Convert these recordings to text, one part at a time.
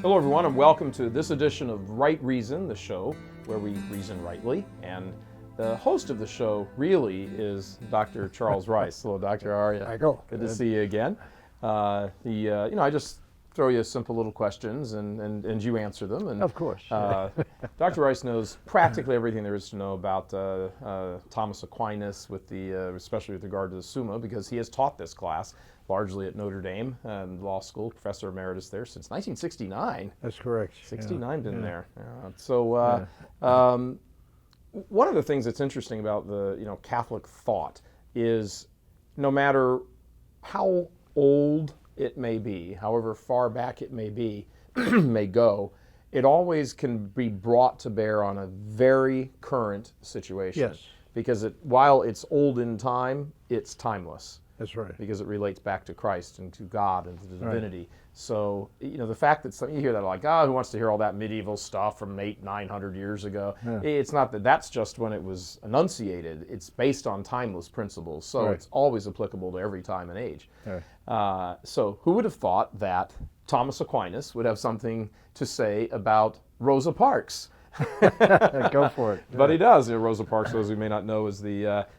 Hello everyone and welcome to this edition of Right Reason, the show where we reason rightly. And the host of the show really is Dr. Charles Rice. Hello Doctor, how are you? Michael. Good to see you again. I just throw you simple little questions and you answer them. And, of course. Dr. Rice knows practically everything there is to know about Thomas Aquinas, especially with regard to the Summa, because he has taught this class largely at Notre Dame Law School, professor emeritus there since 1969. That's correct. 69 been there. One of the things that's interesting about the Catholic thought is no matter how old it may be, however far back it may be, may go, it always can be brought to bear on a very current situation. Yes. Because while it's old in time, it's timeless. That's right. Because it relates back to Christ and to God and to the divinity. Right. So, the fact that you hear that like, who wants to hear all that medieval stuff from 800-900 years ago? Yeah. It's not that's just when it was enunciated. It's based on timeless principles. So right. It's always applicable to every time and age. Right. So who would have thought that Thomas Aquinas would have something to say about Rosa Parks? Go for it. But he does. Rosa Parks, those who may not know, is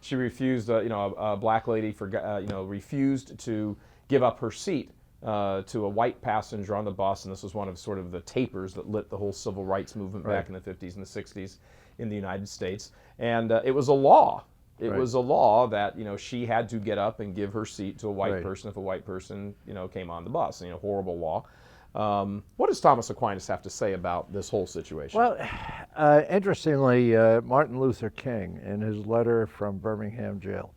she refused. A black lady refused to give up her seat to a white passenger on the bus, and this was one of sort of the tapers that lit the whole civil rights movement right. back in the 50s and the 60s in the United States. And it was a law. It right. was a law that she had to get up and give her seat to a white right. person if a white person came on the bus. Horrible law. What does Thomas Aquinas have to say about this whole situation? Well, interestingly, Martin Luther King, in his letter from Birmingham jail,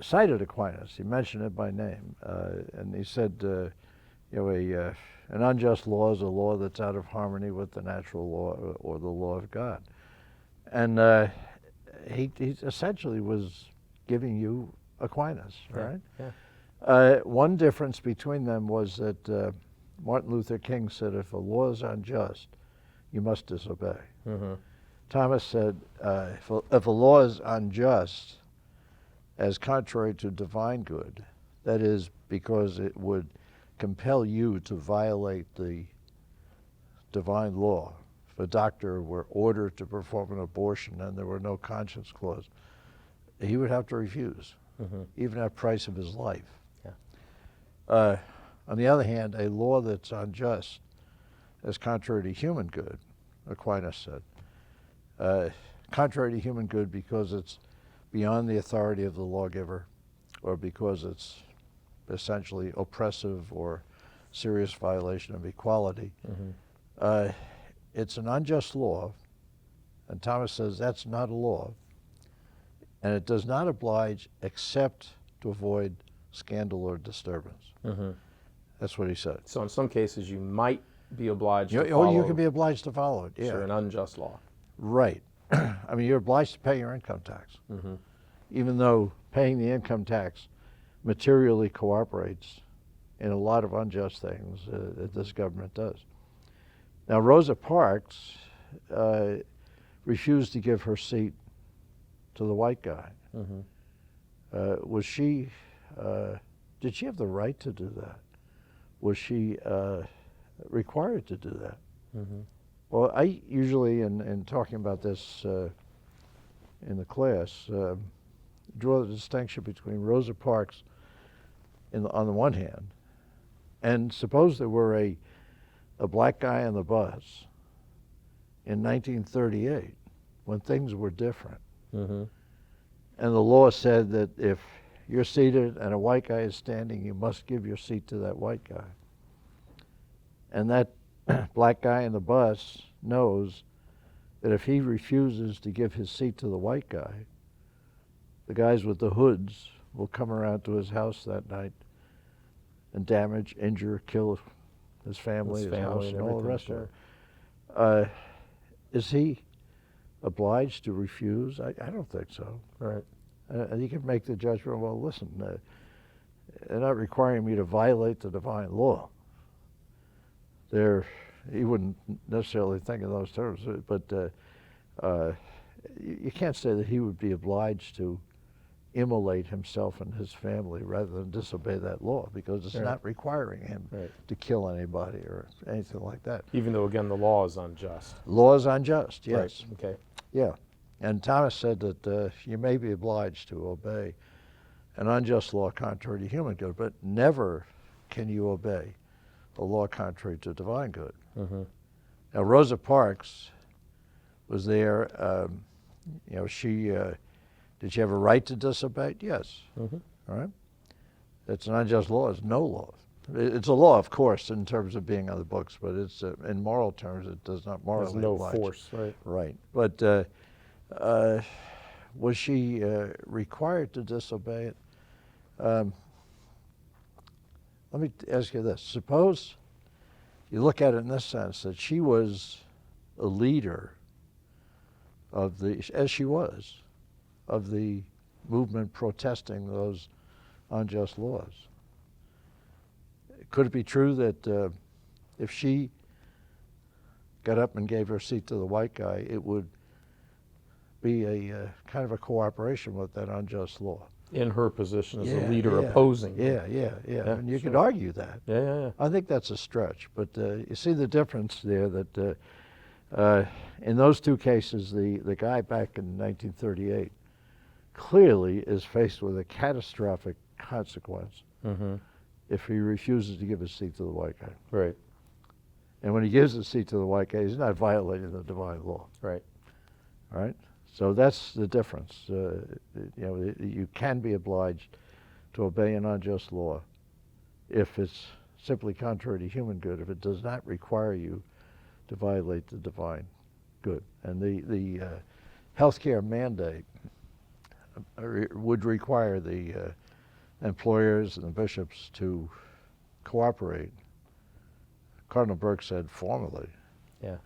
cited Aquinas. He mentioned it by name, and he said, an unjust law is a law that's out of harmony with the natural law or the law of God. And he essentially was giving you Aquinas, right? Yeah. One difference between them was that Martin Luther King said, if a law is unjust, you must disobey. Mm-hmm. Thomas said, if a law is unjust as contrary to divine good, that is because it would compel you to violate the divine law. If a doctor were ordered to perform an abortion and there were no conscience clause, he would have to refuse, even at the price of his life. On the other hand, a law that's unjust as contrary to human good, Aquinas said, contrary to human good because it's beyond the authority of the lawgiver or because it's essentially oppressive or serious violation of equality. It's an unjust law, and Thomas says that's not a law, and it does not oblige except to avoid scandal or disturbance. That's what he said. So in some cases you might be obliged to follow. Oh, you can be obliged to follow it, yeah. Sure, an unjust law. Right. I mean, you're obliged to pay your income tax, even though paying the income tax materially cooperates in a lot of unjust things that this government does. Now, Rosa Parks refused to give her seat to the white guy. Did she have the right to do that? Was she required to do that? Well, I usually, in talking about this in the class, draw the distinction between Rosa Parks on the one hand, and suppose there were a black guy on the bus in 1938 when things were different. And the law said that if you're seated and a white guy is standing, you must give your seat to that white guy. And that black guy in the bus knows that if he refuses to give his seat to the white guy, the guys with the hoods will come around to his house that night and damage, injure, kill his family, his house, and all the rest of it. Is he obliged to refuse? I don't think so. Right. And you can make the judgment, well, listen, they're not requiring me to violate the divine law. He wouldn't necessarily think in those terms, but you can't say that he would be obliged to immolate himself and his family rather than disobey that law, because it's Right. not requiring him Right. to kill anybody or anything like that. Even though, again, the law is unjust. Law is unjust, yes. Right. Okay. Yeah. And Thomas said that you may be obliged to obey an unjust law contrary to human good, but never can you obey a law contrary to divine good. Mm-hmm. Now, Rosa Parks was there. She did she have a right to disobey? Yes. Mm-hmm. All right. It's an unjust law. It's no law. It's a law, of course, in terms of being on the books, but it's in moral terms, it does not morally There's no oblige. force, right? Right. But was she required to disobey it? Let me ask you this. Suppose you look at it in this sense, that she was a leader of as she was, of the movement protesting those unjust laws. Could it be true that if she got up and gave her seat to the white guy, it would be a kind of a cooperation with that unjust law? In her position as a Yeah, leader yeah. opposing. Yeah. And you could argue that. Yeah. I think that's a stretch, but you see the difference there, that in those two cases, the guy back in 1938 clearly is faced with a catastrophic consequence Mm-hmm. if he refuses to give his seat to the white guy. Right. And when he gives his seat to the white guy, he's not violating the divine law. Right. All right? So that's the difference. You can be obliged to obey an unjust law if it's simply contrary to human good, if it does not require you to violate the divine good. And the healthcare mandate would require the employers and the bishops to cooperate, Cardinal Burke said formally, Yeah.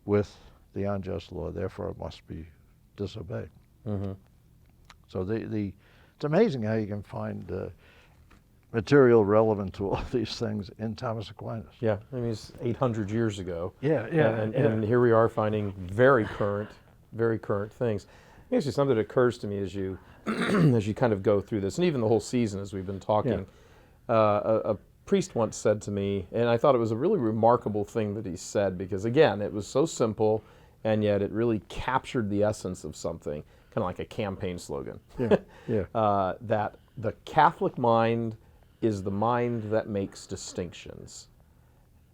with the unjust law, therefore it must be disobeyed. Mm-hmm. So it's amazing how you can find material relevant to all these things in Thomas Aquinas. Yeah. I mean, it's 800 years ago. Yeah. And here we are finding very current things. Actually, something that occurs to me as you as you kind of go through this, and even the whole season as we've been talking. A priest once said to me, and I thought it was a really remarkable thing that he said, because again, it was so simple, and yet it really captured the essence of something, kind of like a campaign slogan. That the Catholic mind is the mind that makes distinctions.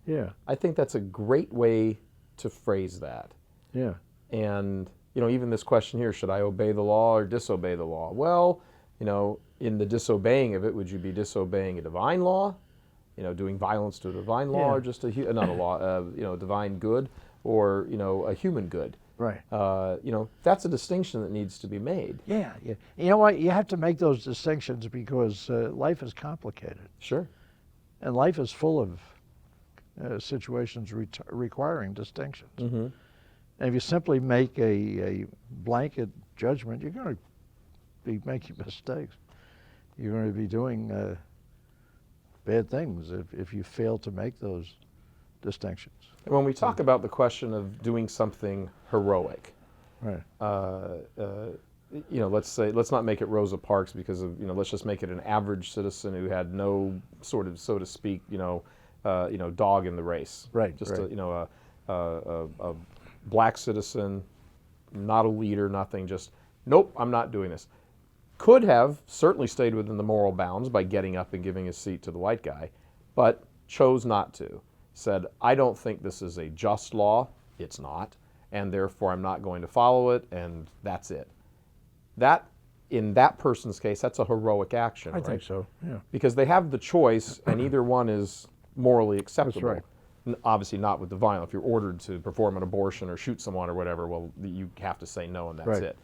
Yeah. I think that's a great way to phrase that. Yeah. And, even this question here, should I obey the law or disobey the law? Well, in the disobeying of it, would you be disobeying a divine law? Doing violence to a divine law, or just not a law, divine good, or, a human good? Right. That's a distinction that needs to be made. Yeah. You know what? You have to make those distinctions because life is complicated. Sure. And life is full of situations requiring distinctions. Mm-hmm. And if you simply make a blanket judgment, you're going to be making mistakes. You're going to be doing bad things if you fail to make those distinctions. And when we talk about the question of doing something heroic, Right. let's not make it Rosa Parks, because of, let's just make it an average citizen who had no sort of, so to speak, dog in the race. Right. Just right. a black citizen, not a leader, nothing, just, nope, I'm not doing this. Could have certainly stayed within the moral bounds by getting up and giving his seat to the white guy, but chose not to. Said, I don't think this is a just law. It's not. And therefore I'm not going to follow it, and that's it. That, in that person's case, that's a heroic action, I think so, yeah. Because they have the choice, and either one is morally acceptable. That's right. Obviously not with the violent. If you're ordered to perform an abortion or shoot someone or whatever, well, you have to say no, and that's Right. it.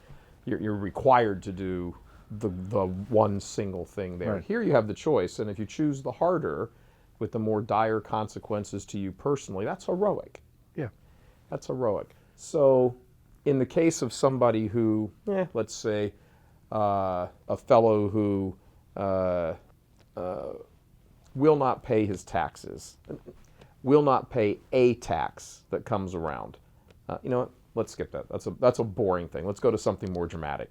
You're required to do the one single thing there. Right. Here you have the choice, and if you choose the harder, with the more dire consequences to you personally, that's heroic. Yeah. That's heroic. So in the case of somebody who, let's say, a fellow who will not pay his taxes, will not pay a tax that comes around. You know what? Let's skip that. That's a boring thing. Let's go to something more dramatic.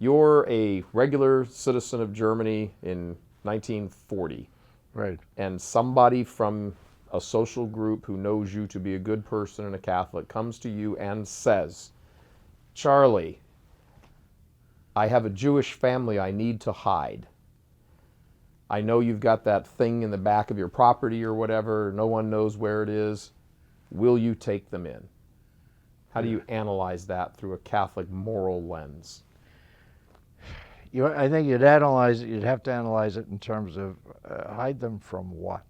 you're a regular citizen of Germany in 1940, Right. and somebody from a social group who knows you to be a good person and a Catholic comes to you and says, Charlie, I have a Jewish family I need to hide. I know you've got that thing in the back of your property or whatever. No one knows where it is. Will you take them in? How do you analyze that through a Catholic moral lens? I think you'd analyze it. You'd have to analyze it in terms of hide them from what?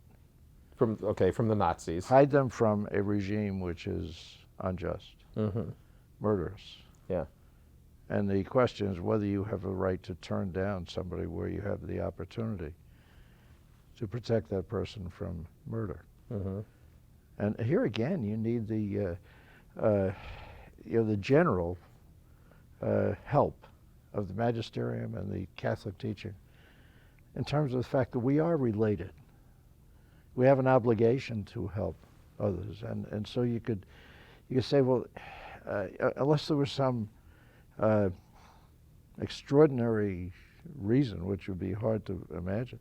From the Nazis. Hide them from a regime which is unjust, murderous. Yeah. And the question is whether you have a right to turn down somebody where you have the opportunity to protect that person from murder. And here again, you need the general help of the magisterium and the Catholic teaching in terms of the fact that we are related. We have an obligation to help others, and so you could say, well, unless there was some extraordinary reason, which would be hard to imagine,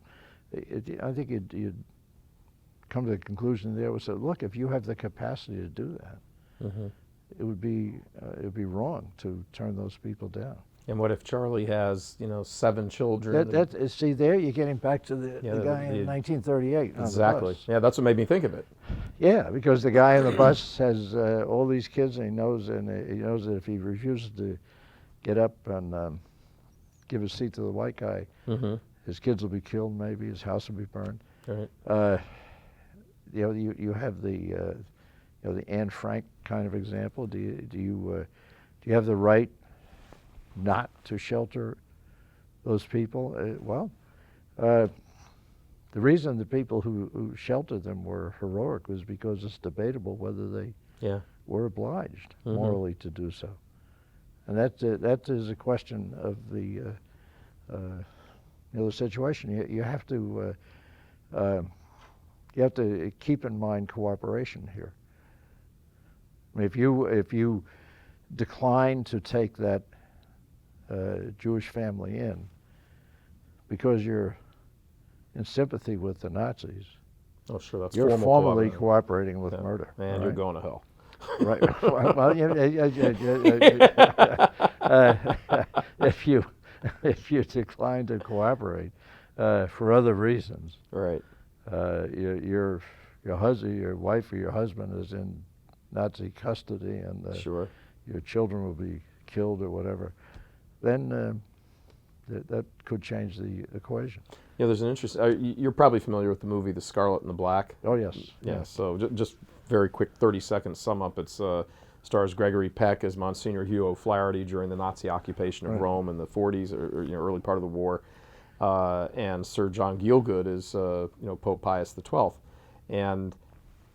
I think you'd come to the conclusion there was that, look, if you have the capacity to do that, it would be wrong to turn those people down. And what if Charlie has, 7 children? See, there you're getting back to the guy in 1938 on Exactly. the bus. Yeah, that's what made me think of it. Yeah, because the guy on the bus has all these kids, and he knows that if he refuses to get up and give his seat to the white guy, his kids will be killed. Maybe his house will be burned. Right. You have the Anne Frank kind of example. Do you have the right not to shelter those people? The reason the people who sheltered them were heroic was because it's debatable whether they were obliged morally to do so, and that is a question of the situation. You have to keep in mind cooperation here. I mean, if you decline to take that Jewish family in because you're in sympathy with the Nazis, oh, sure, that's you're formally cooperating with murder. And right? you're going to hell. Right. Well, if you decline to cooperate for other reasons, right? Your wife or your husband is in Nazi custody, and your children will be killed or whatever, then that could change the equation. Yeah, there's an interesting. You're probably familiar with the movie The Scarlet and the Black. Oh yes. Yeah. So just very quick, 30-second sum up. It's stars Gregory Peck as Monsignor Hugh O'Flaherty during the Nazi occupation of Rome in the 40s or early part of the war, and Sir John Gielgud is Pope Pius XII, and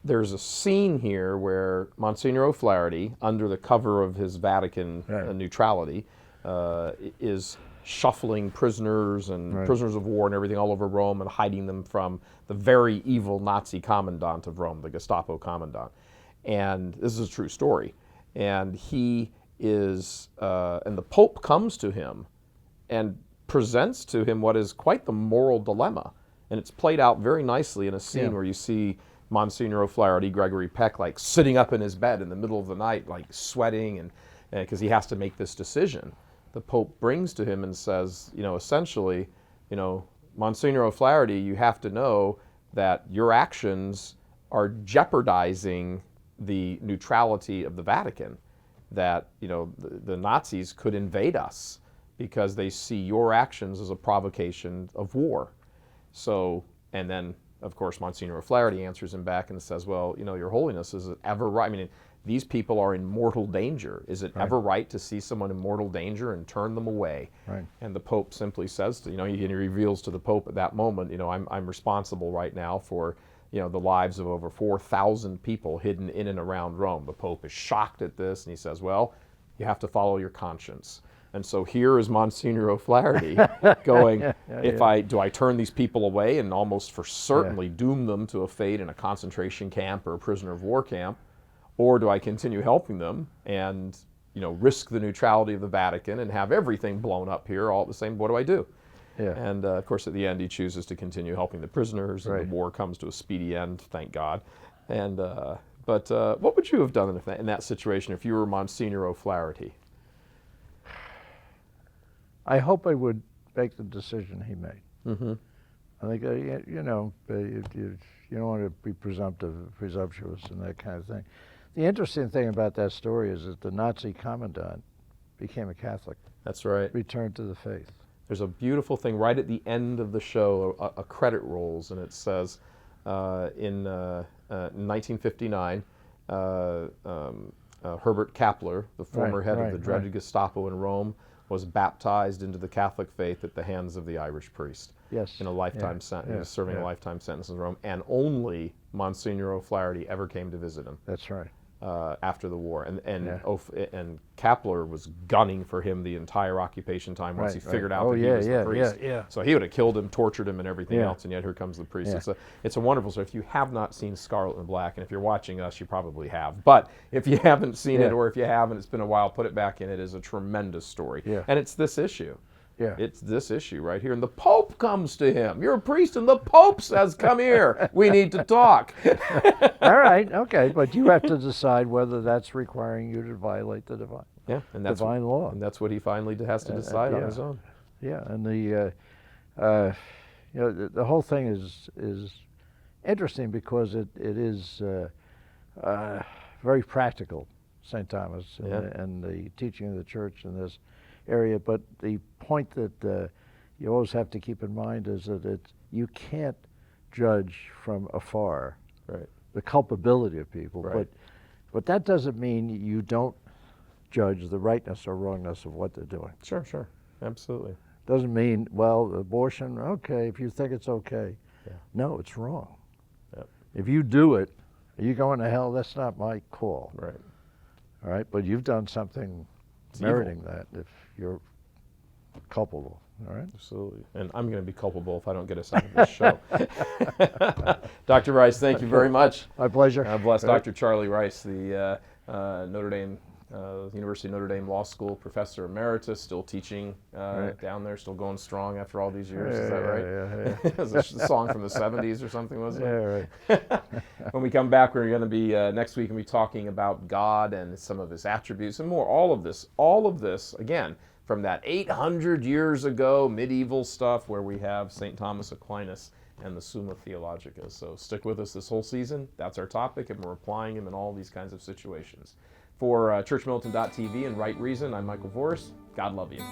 there's a scene here where Monsignor O'Flaherty, under the cover of his Vatican neutrality, is shuffling prisoners and prisoners of war and everything all over Rome and hiding them from the very evil Nazi commandant of Rome, the Gestapo commandant. And this is a true story. And he is, and the Pope comes to him and presents to him what is quite the moral dilemma. And it's played out very nicely in a scene where you see Monsignor O'Flaherty, Gregory Peck, like sitting up in his bed in the middle of the night, like sweating, and because he has to make this decision. The Pope brings to him and says, essentially, Monsignor O'Flaherty, you have to know that your actions are jeopardizing the neutrality of the Vatican, that, the Nazis could invade us because they see your actions as a provocation of war. So, and then, of course, Monsignor O'Flaherty answers him back and says, well, Your Holiness, is it ever right? I mean, these people are in mortal danger. Is it ever right to see someone in mortal danger and turn them away? Right. And the Pope simply says, he reveals to the Pope at that moment, I'm responsible right now for, the lives of over 4,000 people hidden in and around Rome. The Pope is shocked at this, and he says, well, you have to follow your conscience. And so here is Monsignor O'Flaherty going, do I turn these people away and almost for certainly doom them to a fate in a concentration camp or a prisoner of war camp, or do I continue helping them and risk the neutrality of the Vatican and have everything blown up here all at the same. What do I do? Yeah. And of course, at the end, he chooses to continue helping the prisoners, and Right. the war comes to a speedy end, thank God. And but what would you have done in that situation if you were Monsignor O'Flaherty? I hope I would make the decision he made. Mm-hmm. I think, you don't want to be presumptuous and that kind of thing. The interesting thing about that story is that the Nazi commandant became a Catholic, That's right. returned to the faith. There's a beautiful thing right at the end of the show, a credit rolls, and it says, in 1959, Herbert Kappler, the former head of the dreaded Gestapo in Rome, was baptized into the Catholic faith at the hands of the Irish priest. Yes. In a lifetime sentence, he was serving a lifetime sentence in Rome, and only Monsignor O'Flaherty ever came to visit him. That's right. After the war, and Kappler was gunning for him the entire occupation time once he figured out that he was the priest. So he would have killed him, tortured him, and everything else, and yet here comes the priest. It's a wonderful story. If you have not seen Scarlet and Black, and if you're watching us, you probably have. But if you haven't seen it, or if you haven't, it's been a while, put it back in. It is a tremendous story, and it's this issue. Yeah. It's this issue right here. And the Pope comes to him. You're a priest, and the Pope says, come here. We need to talk. All right, okay. But you have to decide whether that's requiring you to violate the divine law. And that's what he finally has to decide on his own. Yeah, and the whole thing is interesting because it is very practical, St. Thomas, and the teaching of the church in this area. But the point that you always have to keep in mind is that you can't judge from afar the culpability of people. But that doesn't mean you don't judge the rightness or wrongness of what they're doing. Sure, absolutely. Doesn't mean, well, abortion, okay, if you think it's okay. No, it's wrong. If you do it, are you going to hell? That's not my call. Right. All right, but you've done something meriting that if you're culpable. All right. Absolutely. And I'm going to be culpable if I don't get us out of this show. Dr. Rice, thank you very much. My pleasure. God bless. Dr. Charlie Rice, the University of Notre Dame Law School professor emeritus, still teaching down there, still going strong after all these years. Is that right? Yeah. It was a song from the 70s or something, wasn't it? Yeah, right. When we come back, we're going to be, next week, we'll be talking about God and some of his attributes and more. All of this, again, from that 800 years ago medieval stuff where we have St. Thomas Aquinas and the Summa Theologica. So stick with us this whole season. That's our topic, and we're applying them in all these kinds of situations. For churchmilitant.tv and Right Reason, I'm Michael Voris. God love you.